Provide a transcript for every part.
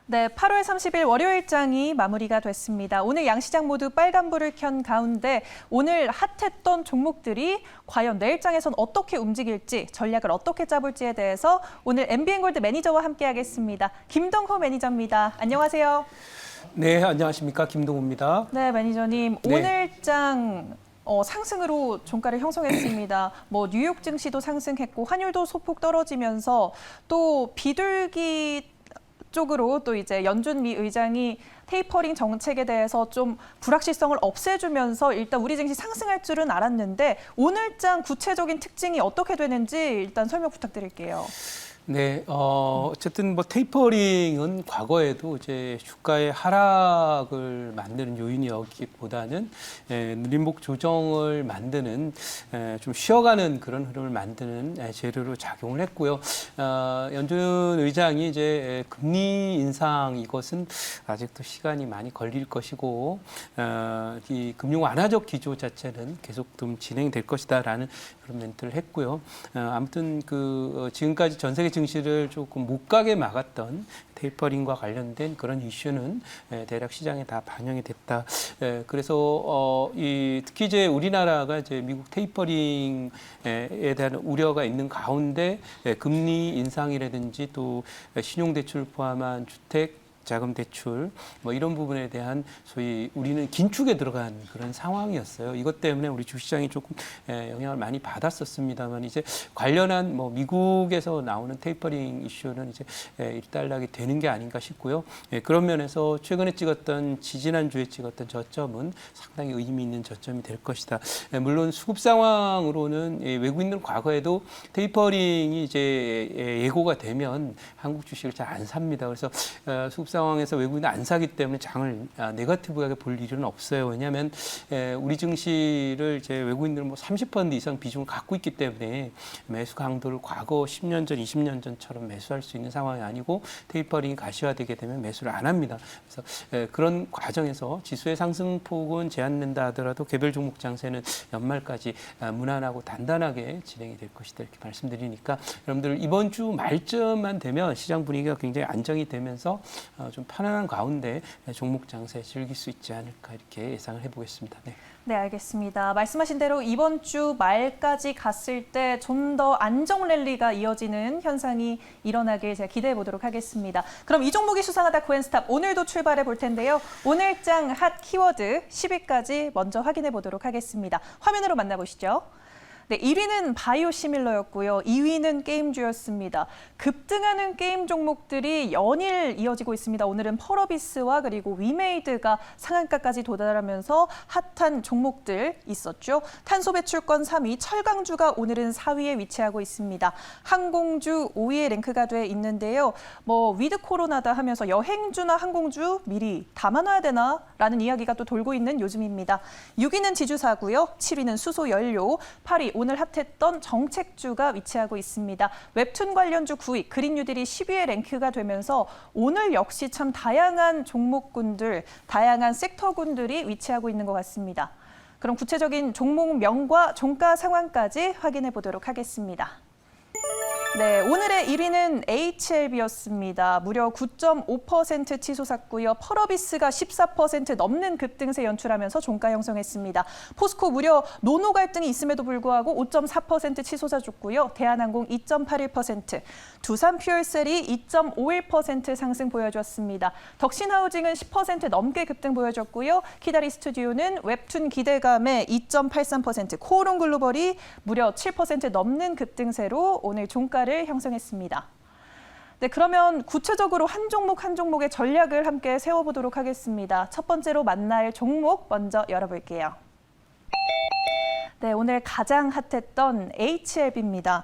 네, 8월 30일 월요일장이 마무리가 됐습니다. 오늘 양시장 모두 빨간불을 켠 가운데 오늘 핫했던 종목들이 과연 내일장에선 어떻게 움직일지, 전략을 어떻게 짜볼지에 대해서 오늘 MBN골드 매니저와 함께하겠습니다. 김동호 매니저입니다. 안녕하세요. 네, 안녕하십니까. 김동호입니다. 네, 매니저님. 네. 오늘장 상승으로 종가를 형성했습니다. 뉴욕 증시도 상승했고 환율도 소폭 떨어지면서 또 비둘기 쪽으로 또 이제 연준 미 의장이 테이퍼링 정책에 대해서 좀 불확실성을 없애주면서 일단 우리 증시 상승할 줄은 알았는데 오늘장 구체적인 특징이 어떻게 되는지 일단 설명 부탁드릴게요. 네, 어쨌든 테이퍼링은 과거에도 이제 주가의 하락을 만드는 요인이었기보다는 느림목 조정을 만드는 좀 쉬어가는 그런 흐름을 만드는 재료로 작용을 했고요. 연준 의장이 이제 금리 인상 이것은 아직도 시간이 많이 걸릴 것이고 이 금융 완화적 기조 자체는 계속 좀 진행될 것이다라는 그런 멘트를 했고요. 아무튼 지금까지 전 세계 증시를 조금 못 가게 막았던 테이퍼링과 관련된 그런 이슈는 대략 시장에 다 반영이 됐다. 그래서 특히 이제 우리나라가 이제 미국 테이퍼링에 대한 우려가 있는 가운데 금리 인상이라든지 또 신용대출 포함한 주택 자금 대출 이런 부분에 대한 소위 우리는 긴축에 들어간 그런 상황이었어요. 이것 때문에 우리 주시장이 조금 영향을 많이 받았었습니다만 이제 관련한 미국에서 나오는 테이퍼링 이슈는 이제 일단락이 되는 게 아닌가 싶고요. 그런 면에서 최근에 지지난주에 찍었던 저점은 상당히 의미 있는 저점이 될 것이다. 물론 수급 상황으로는 외국인들은 과거에도 테이퍼링이 이제 예고가 되면 한국 주식을 잘 안 삽니다. 그래서 수급 상황에서 외국인은 안 사기 때문에 장을 네거티브하게 볼 일은 없어요. 왜냐하면 우리 증시를 이제 외국인들은 30% 이상 비중을 갖고 있기 때문에 매수 강도를 과거 10년 전, 20년 전처럼 매수할 수 있는 상황이 아니고 테이퍼링이 가시화되게 되면 매수를 안 합니다. 그래서 그런 과정에서 지수의 상승폭은 제한된다 하더라도 개별 종목 장세는 연말까지 무난하고 단단하게 진행이 될 것이다 이렇게 말씀드리니까 여러분들 이번 주 말쯤만 되면 시장 분위기가 굉장히 안정이 되면서 좀 편안한 가운데 종목 장세 즐길 수 있지 않을까 이렇게 예상을 해보겠습니다. 네. 네, 알겠습니다. 말씀하신 대로 이번 주 말까지 갔을 때 좀 더 안정 랠리가 이어지는 현상이 일어나길 제가 기대해 보도록 하겠습니다. 그럼 이 종목이 수상하다 코엔스탑 오늘도 출발해 볼 텐데요. 오늘장 핫 키워드 10위까지 먼저 확인해 보도록 하겠습니다. 화면으로 만나보시죠. 네, 1위는 바이오 시밀러였고요. 2위는 게임주였습니다. 급등하는 게임 종목들이 연일 이어지고 있습니다. 오늘은 펄어비스와 그리고 위메이드가 상한가까지 도달하면서 핫한 종목들 있었죠. 탄소 배출권 3위, 철강주가 오늘은 4위에 위치하고 있습니다. 항공주 5위에 랭크가 돼 있는데요. 위드 코로나다 하면서 여행주나 항공주 미리 담아놔야 되나? 라는 이야기가 또 돌고 있는 요즘입니다. 6위는 지주사고요. 7위는 수소연료, 8위 오늘 핫했던 정책주가 위치하고 있습니다. 웹툰 관련주 9위, 그린뉴딜이 10위에 랭크가 되면서 오늘 역시 참 다양한 종목군들, 다양한 섹터군들이 위치하고 있는 것 같습니다. 그럼 구체적인 종목명과 종가 상황까지 확인해 보도록 하겠습니다. 네, 오늘의 1위는 HLB였습니다. 무려 9.5% 치솟았고요. 펄어비스가 14% 넘는 급등세 연출하면서 종가 형성했습니다. 포스코 무려 노노 갈등이 있음에도 불구하고 5.4% 치솟아줬고요. 대한항공 2.81%, 두산퓨얼셀이 2.51% 상승 보여줬습니다. 덕신하우징은 10% 넘게 급등 보여줬고요. 키다리 스튜디오는 웹툰 기대감에 2.83%, 코오롱 글로벌이 무려 7% 넘는 급등세로 오늘 종가를 형성했습니다. 네, 그러면 구체적으로 한 종목 한 종목의 전략을 함께 세워보도록 하겠습니다. 첫 번째로 만날 종목 먼저 열어볼게요. 네, 오늘 가장 핫했던 HLB입니다.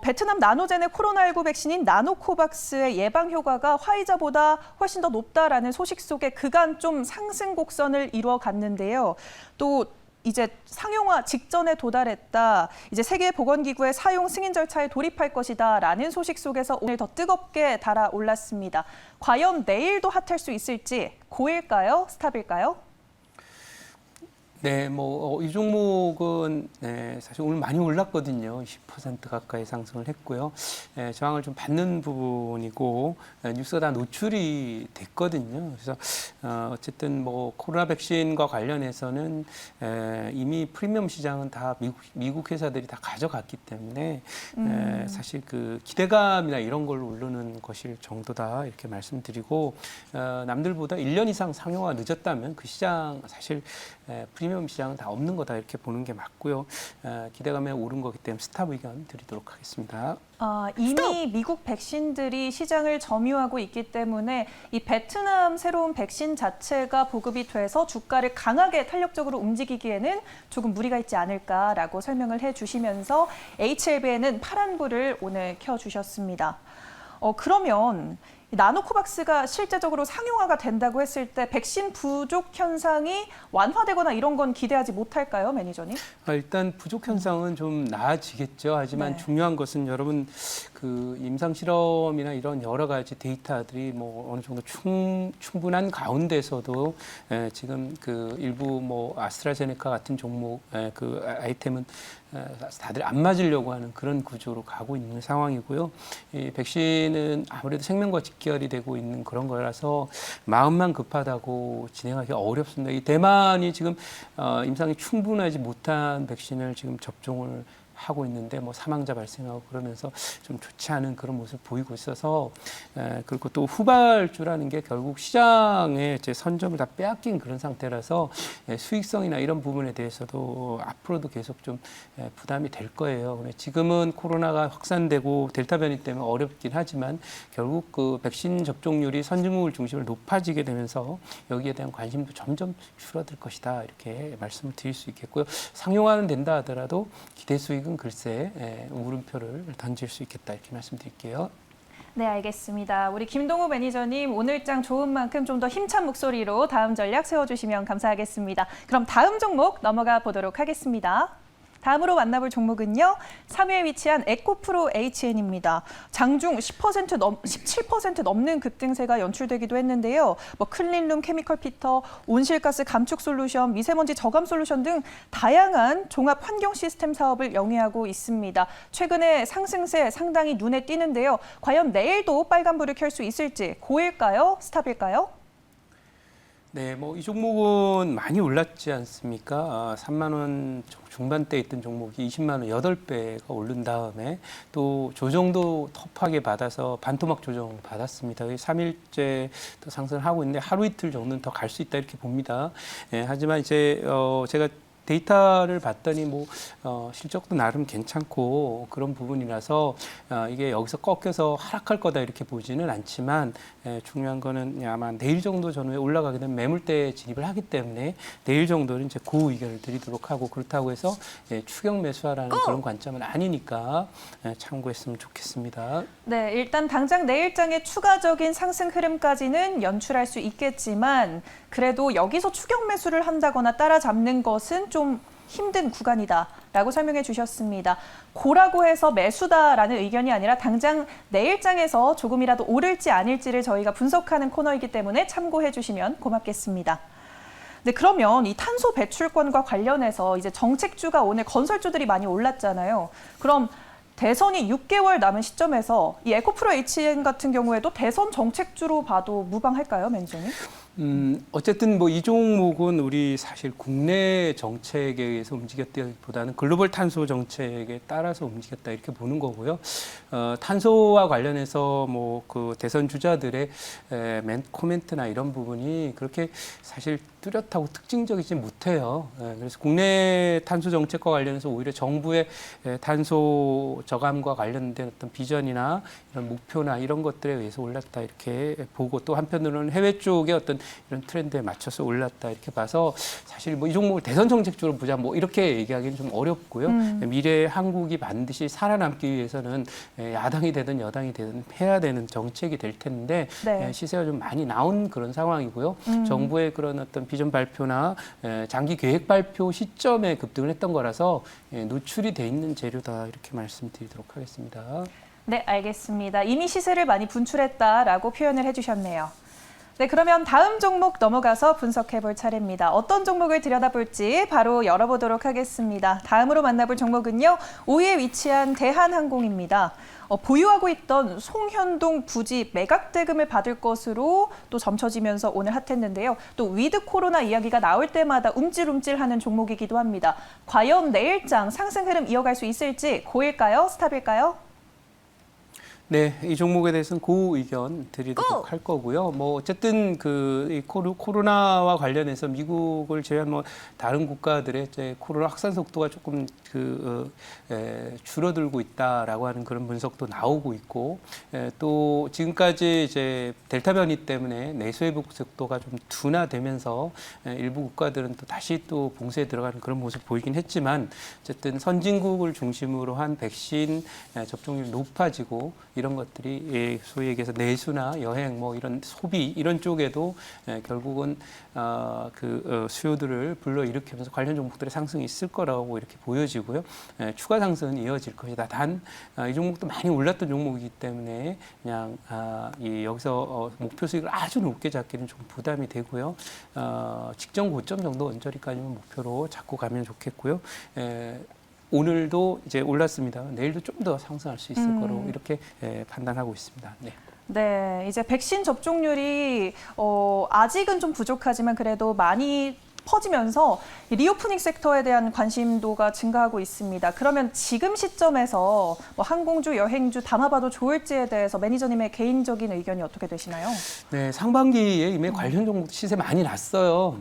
베트남 나노젠의 코로나19 백신인 나노코박스의 예방 효과가 화이자보다 훨씬 더 높다라는 소식 속에 그간 좀 상승 곡선을 이루어갔는데요. 또 이제 상용화 직전에 도달했다. 이제 세계보건기구의 사용 승인 절차에 돌입할 것이다라는 소식 속에서 오늘 더 뜨겁게 달아올랐습니다. 과연 내일도 핫할 수 있을지 고일까요? 스탑일까요? 네, 이 종목은 사실 오늘 많이 올랐거든요. 20% 가까이 상승을 했고요. 저항을 좀 받는 부분이고 뉴스가 다 노출이 됐거든요. 그래서 어쨌든 코로나 백신과 관련해서는 이미 프리미엄 시장은 다 미국 회사들이 다 가져갔기 때문에 사실 그 기대감이나 이런 걸 오르는 것일 정도다 이렇게 말씀드리고 남들보다 1년 이상 상용화가 늦었다면 그 시장 사실 프리미엄 시장은 다 없는 거다 이렇게 보는 게 맞고요. 기대감에 오른 거기 때문에 스탑 의견 드리도록 하겠습니다. 이미 미국 백신들이 시장을 점유하고 있기 때문에 이 베트남 새로운 백신 자체가 보급이 돼서 주가를 강하게 탄력적으로 움직이기에는 조금 무리가 있지 않을까라고 설명을 해주시면서 HLB에는 파란불을 오늘 켜주셨습니다. 그러면 나노코박스가 실제적으로 상용화가 된다고 했을 때 백신 부족 현상이 완화되거나 이런 건 기대하지 못할까요, 매니저님? 일단 부족 현상은 좀 나아지겠죠. 하지만 네. 중요한 것은 여러분 그 임상 실험이나 이런 여러 가지 데이터들이 어느 정도 충분한 가운데서도 지금 그 일부 아스트라제네카 같은 종목 그 아이템은 다들 안 맞으려고 하는 그런 구조로 가고 있는 상황이고요. 이 백신은 아무래도 생명과 직결이 되고 있는 그런 거라서 마음만 급하다고 진행하기 어렵습니다. 이 대만이 지금 임상이 충분하지 못한 백신을 지금 접종을 하고 있는데 사망자 발생하고 그러면서 좀 좋지 않은 그런 모습을 보이고 있어서 그리고 또 후발주라는 게 결국 시장의 이제 선점을 다 빼앗긴 그런 상태라서 수익성이나 이런 부분에 대해서도 앞으로도 계속 좀 부담이 될 거예요. 지금은 코로나가 확산되고 델타 변이 때문에 어렵긴 하지만 결국 그 백신 접종률이 선진국을 중심으로 높아지게 되면서 여기에 대한 관심도 점점 줄어들 것이다 이렇게 말씀을 드릴 수 있겠고요. 상용화는 된다 하더라도 기대 수익은 글쎄 물음표를 던질 수 있겠다 이렇게 말씀드릴게요. 네, 알겠습니다. 우리 김동우 매니저님 오늘장 좋은 만큼 좀 더 힘찬 목소리로 다음 전략 세워주시면 감사하겠습니다. 그럼 다음 종목 넘어가 보도록 하겠습니다. 다음으로 만나볼 종목은요. 3위에 위치한 에코프로 HN입니다. 장중 17% 넘는 급등세가 연출되기도 했는데요. 클린룸 케미컬 피터, 온실가스 감축 솔루션, 미세먼지 저감 솔루션 등 다양한 종합 환경 시스템 사업을 영위하고 있습니다. 최근에 상승세 상당히 눈에 띄는데요. 과연 내일도 빨간불을 켤 수 있을지 고일까요? 스탑일까요? 네, 이 종목은 많이 올랐지 않습니까? 3만 원 중반대에 있던 종목이 20만 원 8배가 오른 다음에 또 조정도 터프하게 받아서 반토막 조정 받았습니다. 3일째 또 상승을 하고 있는데 하루 이틀 정도는 더 갈 수 있다 이렇게 봅니다. 하지만 이제 제가 데이터를 봤더니 실적도 나름 괜찮고 그런 부분이라서 이게 여기서 꺾여서 하락할 거다 이렇게 보지는 않지만 중요한 거는 아마 내일 정도 전후에 올라가게 되면 매물대에 진입을 하기 때문에 내일 정도는 이제 그 의견을 드리도록 하고 그렇다고 해서 추격 매수하라는 그런 관점은 아니니까 참고했으면 좋겠습니다. 네, 일단 당장 내일장의 추가적인 상승 흐름까지는 연출할 수 있겠지만 그래도 여기서 추격 매수를 한다거나 따라잡는 것은 좀 힘든 구간이다라고 설명해 주셨습니다. 고라고 해서 매수다라는 의견이 아니라 당장 내일장에서 조금이라도 오를지 아닐지를 저희가 분석하는 코너이기 때문에 참고해 주시면 고맙겠습니다. 네, 그러면 이 탄소 배출권과 관련해서 이제 정책주가 오늘 건설주들이 많이 올랐잖아요. 그럼 대선이 6개월 남은 시점에서 이 에코프로 HN 같은 경우에도 대선 정책주로 봐도 무방할까요, 매니저님? 어쨌든 이 종목은 우리 사실 국내 정책에 의해서 움직였다기보다는 글로벌 탄소 정책에 따라서 움직였다 이렇게 보는 거고요. 탄소와 관련해서 그 대선 주자들의 코멘트나 이런 부분이 그렇게 사실 뚜렷하고 특징적이지 못해요. 그래서 국내 탄소 정책과 관련해서 오히려 정부의 탄소 저감과 관련된 어떤 비전이나 이런 목표나 이런 것들에 의해서 올랐다 이렇게 보고 또 한편으로는 해외 쪽의 어떤 이런 트렌드에 맞춰서 올랐다 이렇게 봐서 사실 이 종목을 대선 정책주로 보자 이렇게 얘기하기는 좀 어렵고요. 미래 한국이 반드시 살아남기 위해서는 야당이 되든 여당이 되든 해야 되는 정책이 될 텐데 네. 시세가 좀 많이 나온 그런 상황이고요. 정부의 그런 어떤 비전 발표나 장기 계획 발표 시점에 급등을 했던 거라서 노출이 돼 있는 재료다 이렇게 말씀드리도록 하겠습니다. 네, 알겠습니다. 이미 시세를 많이 분출했다라고 표현을 해주셨네요. 네, 그러면 다음 종목 넘어가서 분석해 볼 차례입니다. 어떤 종목을 들여다볼지 바로 열어보도록 하겠습니다. 다음으로 만나볼 종목은요, 5위에 위치한 대한항공입니다. 보유하고 있던 송현동 부지 매각 대금을 받을 것으로 또 점쳐지면서 오늘 핫했는데요. 또 위드 코로나 이야기가 나올 때마다 움찔움찔하는 종목이기도 합니다. 과연 내일장 상승 흐름 이어갈 수 있을지 고일까요? 스탑일까요? 네, 이 종목에 대해서는 고 의견 드리도록 할 거고요. 뭐 어쨌든 이 코로나와 관련해서 미국을 제외한 뭐 다른 국가들의 이제 코로나 확산 속도가 조금 줄어들고 있다라고 하는 그런 분석도 나오고 있고, 또 지금까지 이제 델타 변이 때문에 내수 회복 속도가 좀 둔화되면서 일부 국가들은 또 다시 또 봉쇄에 들어가는 그런 모습 보이긴 했지만, 어쨌든 선진국을 중심으로 한 백신 접종률이 높아지고 이런 것들이 소위 얘기해서 내수나 여행 뭐 이런 소비 이런 쪽에도 결국은 수요들을 불러일으키면서 관련 종목들의 상승이 있을 거라고 이렇게 보여지고요. 추가 상승은 이어질 것이다. 단 이 종목도 많이 올랐던 종목이기 때문에 그냥 여기서 목표 수익을 아주 높게 잡기는 좀 부담이 되고요. 직전 고점 정도 언저리까지는 목표로 잡고 가면 좋겠고요. 오늘도 이제 올랐습니다. 내일도 좀 더 상승할 수 있을 거로 이렇게 판단하고 있습니다. 네. 네, 이제 백신 접종률이 아직은 좀 부족하지만 그래도 많이 퍼지면서 리오프닝 섹터에 대한 관심도가 증가하고 있습니다. 그러면 지금 시점에서 뭐 항공주, 여행주 담아봐도 좋을지에 대해서 매니저님의 개인적인 의견이 어떻게 되시나요? 네, 상반기에 이미 관련 종목 시세 많이 났어요.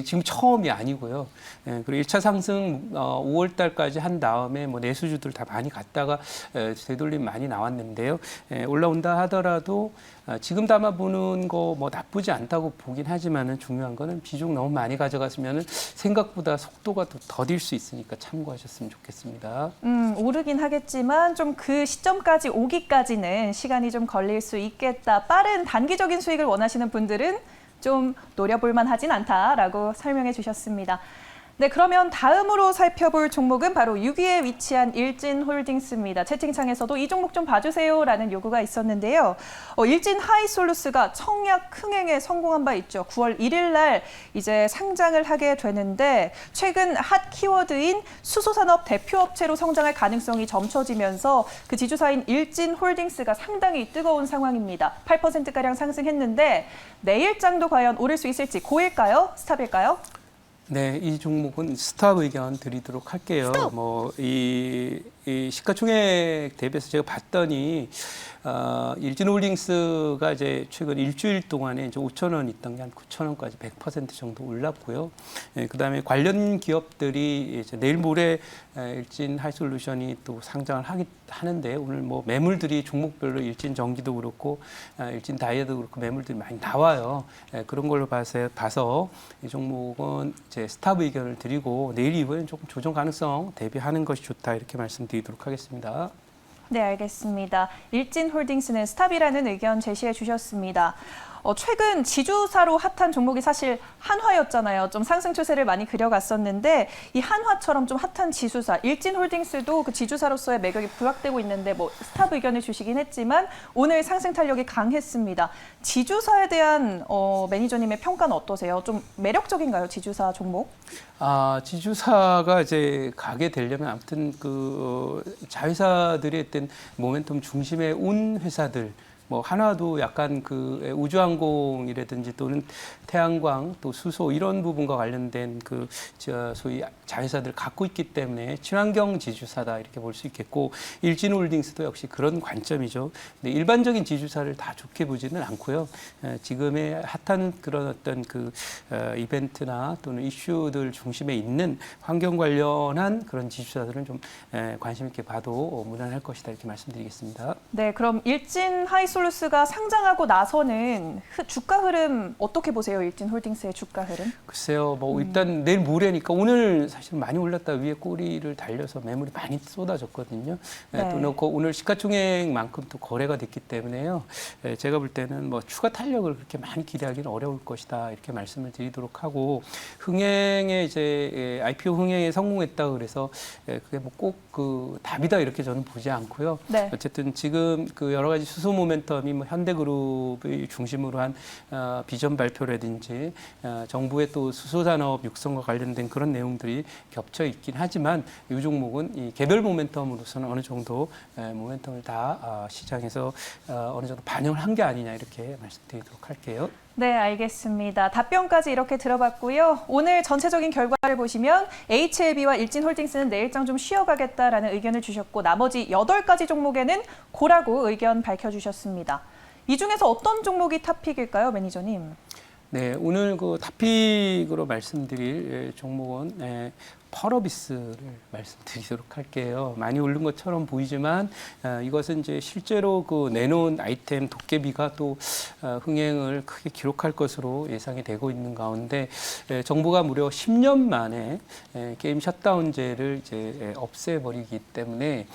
지금 처음이 아니고요. 그리고 1차 상승 5월 달까지 한 다음에 뭐 내수주들 다 많이 갔다가 되돌림 많이 나왔는데요. 올라온다 하더라도 지금 담아보는 거 뭐 나쁘지 않다고 보긴 하지만은 중요한 거는 비중 너무 많이 가져갔으면은 생각보다 속도가 더 더딜 수 있으니까 참고하셨으면 좋겠습니다. 오르긴 하겠지만 좀 그 시점까지 오기까지는 시간이 좀 걸릴 수 있겠다. 빠른 단기적인 수익을 원하시는 분들은 좀 노려볼 만하진 않다라고 설명해 주셨습니다. 네, 그러면 다음으로 살펴볼 종목은 바로 6위에 위치한 일진홀딩스입니다. 채팅창에서도 이 종목 좀 봐주세요라는 요구가 있었는데요. 일진 하이솔루스가 청약 흥행에 성공한 바 있죠. 9월 1일 날 이제 상장을 하게 되는데 최근 핫 키워드인 수소산업 대표업체로 성장할 가능성이 점쳐지면서 그 지주사인 일진홀딩스가 상당히 뜨거운 상황입니다. 8%가량 상승했는데 내일장도 과연 오를 수 있을지 고일까요? 스탑일까요? 네, 이 종목은 스탑 의견 드리도록 할게요. 이 시가총액 대비해서 제가 봤더니 일진홀딩스가 이제 최근 일주일 동안에 이제 5,000원 있던 게 한 9,000원까지 100% 정도 올랐고요. 그다음에 관련 기업들이 이제 내일 모레 일진 하이솔루션이 또 상장을 하는데 오늘 뭐 매물들이 종목별로 일진 전기도 그렇고 일진 다이아도 그렇고 매물들이 많이 나와요. 그런 걸로 봐서 이 종목은 이제 스탑 의견을 드리고 내일 이후에는 조금 조정 가능성 대비하는 것이 좋다 이렇게 말씀드리도록 하겠습니다. 네, 알겠습니다. 일진홀딩스는 스탑이라는 의견 제시해 주셨습니다. 최근 지주사로 핫한 종목이 사실 한화였잖아요. 좀 상승 추세를 많이 그려갔었는데 이 한화처럼 좀 핫한 지수사, 일진홀딩스도 그 지주사로서의 매력이 부각되고 있는데 뭐 스탑 의견을 주시긴 했지만 오늘 상승 탄력이 강했습니다. 지주사에 대한 매니저님의 평가는 어떠세요? 좀 매력적인가요, 지주사 종목? 지주사가 이제 가게 되려면 아무튼 자회사들의 어떤 모멘텀 중심에 온 회사들 뭐 한화도 약간 우주항공이라든지 또는 태양광 또 수소 이런 부분과 관련된 소위 자회사들을 갖고 있기 때문에 친환경 지주사다 이렇게 볼 수 있겠고 일진홀딩스도 역시 그런 관점이죠. 근데 일반적인 지주사를 다 좋게 보지는 않고요. 지금의 핫한 그런 어떤 이벤트나 또는 이슈들 중심에 있는 환경 관련한 그런 지주사들은 좀 관심 있게 봐도 무난할 것이다 이렇게 말씀드리겠습니다. 네, 그럼 일진 하이솔루스가 상장하고 나서는 주가 흐름 어떻게 보세요? 일진홀딩스의 주가 흐름? 글쎄요, 일단 내일 모레니까 오늘 사실 많이 올랐다 위에 꼬리를 달려서 매물이 많이 쏟아졌거든요. 네. 또 오늘 시가총액만큼 또 거래가 됐기 때문에요. 제가 볼 때는 추가 탄력을 그렇게 많이 기대하기는 어려울 것이다 이렇게 말씀을 드리도록 하고 흥행에 이제 IPO 흥행에 성공했다 그래서 그게 꼭 답이다 이렇게 저는 보지 않고요. 네. 어쨌든 지금 여러 가지 수소 모멘텀 모멘텀이 뭐 현대그룹을 중심으로 한 비전 발표라든지 정부의 또 수소산업 육성과 관련된 그런 내용들이 겹쳐 있긴 하지만 이 종목은 이 개별 모멘텀으로서는 어느 정도 모멘텀을 다 시장에서 어느 정도 반영을 한 게 아니냐 이렇게 말씀드리도록 할게요. 네, 알겠습니다. 답변까지 이렇게 들어봤고요. 오늘 전체적인 결과를 보시면 HLB와 일진홀딩스는 내일장 좀 쉬어가겠다라는 의견을 주셨고 나머지 8가지 종목에는 고라고 의견 밝혀주셨습니다. 이 중에서 어떤 종목이 탑픽일까요, 매니저님? 네, 오늘 그 탑픽으로 말씀드릴 종목은 펄어비스를 말씀드리도록 할게요. 많이 오른 것처럼 보이지만 이것은 이제 실제로 그 내놓은 아이템 도깨비가 또 흥행을 크게 기록할 것으로 예상이 되고 있는 가운데 정부가 무려 10년 만에 게임 셧다운제를 이제 없애버리기 때문에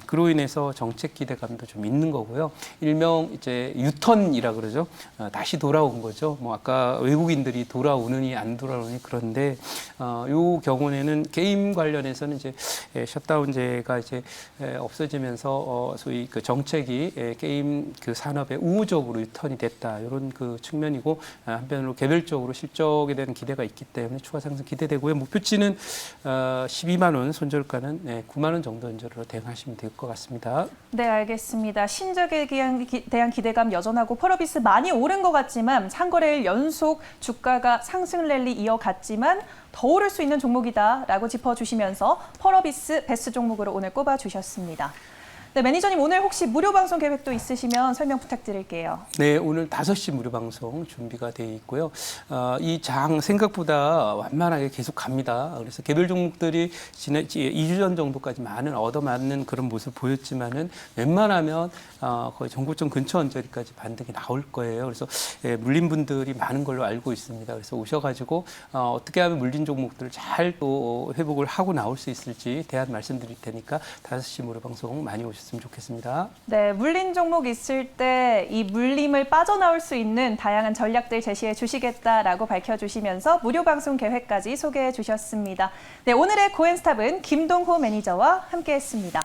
그로 인해서 정책 기대감도 좀 있는 거고요. 일명 이제 유턴이라 그러죠. 다시 돌아온 거죠. 뭐 아까 외국인들이 돌아오느니 안 돌아오느니 그런데 요 경우에는 게임 관련해서는 이제 셧다운제가 이제 없어지면서 소위 그 정책이 게임 그 산업에 우호적으로 유턴이 됐다 이런 그 측면이고 한편으로 개별적으로 실적에 대한 기대가 있기 때문에 추가 상승 기대되고요. 목표치는 12만 원, 손절가는 9만 원 정도 언저리로 대응하시면 될 것 같습니다. 네, 알겠습니다. 신적에 대한 기대감 여전하고 펄어비스 많이 오른 것 같지만 상거래일 연속 주가가 상승 랠리 이어갔지만 더 오를 수 있는 종목이다라고 짚어주시면서 펄어비스 베스트 종목으로 오늘 꼽아주셨습니다. 네, 매니저님 오늘 혹시 무료 방송 계획도 있으시면 설명 부탁드릴게요. 네, 오늘 5시 무료 방송 준비가 되어 있고요. 이 장 생각보다 완만하게 계속 갑니다. 그래서 개별 종목들이 지난 2주 전 정도까지 많은 얻어맞는 그런 모습 보였지만은 웬만하면 거의 전고점 근처 언저리까지 반등이 나올 거예요. 그래서 물린 분들이 많은 걸로 알고 있습니다. 그래서 오셔가지고 어떻게 하면 물린 종목들을 잘 또 회복을 하고 나올 수 있을지 대안 말씀드릴 테니까 5시 무료 방송 많이 오셨으면 좋겠습니다. 네, 물린 종목 있을 때 이 물림을 빠져나올 수 있는 다양한 전략들 제시해 주시겠다라고 밝혀주시면서 무료 방송 계획까지 소개해 주셨습니다. 네, 오늘의 고엔스탑은 김동호 매니저와 함께했습니다.